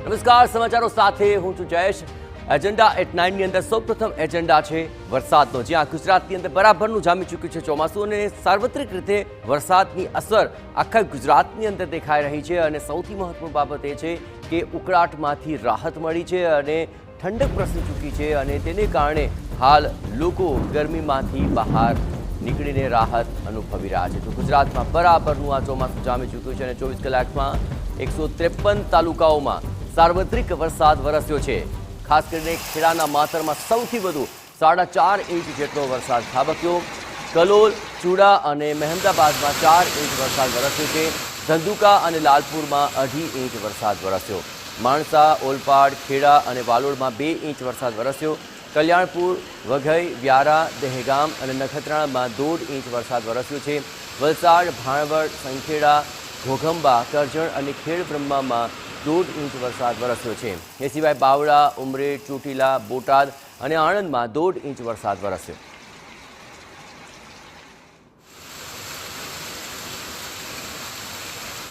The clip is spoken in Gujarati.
નમસ્કાર, સમાચારો સાથે હું છું જયેશ। એજન્ડા એટ 9 ની અંદર સૌપ્રથમ એજન્ડા છે વરસાદનો, જ્યાં ગુજરાતની અંદર બરાબરનું જામી ચૂક્યું છે ચોમાસું અને સાર્વત્રિક રીતે વરસાદની અસર આખા ગુજરાતની અંદર દેખાઈ રહી છે અને સૌથી મહત્વની બાબત એ છે કે ઉકળાટમાંથી રાહત મળી છે અને ઠંડક પ્રસરી ચૂકી છે અને તેને કારણે હાલ લોકો ગરમીમાંથી બહાર નીકળીને રાહત અનુભવી રહ્યા છે। તો ગુજરાતમાં બરાબરનું આ ચોમાસું જામી ચૂક્યું છે અને 24 કલાકમાં 153 તાલુકાઓમાં સાર્વત્રિક વરસાદ વરસ્યો છે। ખાસ કરીને ખેડાના માતરમાં સૌથી વધુ 4.5 ઇંચ જેટલો વરસાદ ખાબક્યો। કલોલ, ચૂડા અને મહેમદાબાદમાં 4 ઇંચ વરસાદ વરસ્યો છે। ધંધુકા અને લાલપુરમાં 2.5 ઇંચ વરસાદ વરસ્યો। માણસા, ઓલપાડ, ખેડા અને વાલોડમાં 2 ઇંચ વરસાદ વરસ્યો। કલ્યાણપુર, વઘઈ, વ્યારા, દહેગામ અને નખત્રાણામાં 1.5 ઇંચ વરસાદ વરસ્યો છે। વલસાડ, ભાણવડ, સંખેડા, ઘોઘંબા, કરજણ અને ખેડબ્રહ્મામાં 1.5 ઇંચ વરસાદ વરસ્યો છે। એ સિવાય બાવળા, ઉમરેઠ, ચોટીલા, બોટાદ અને આણંદમાં 1.5 ઇંચ વરસાદ વરસ્યો।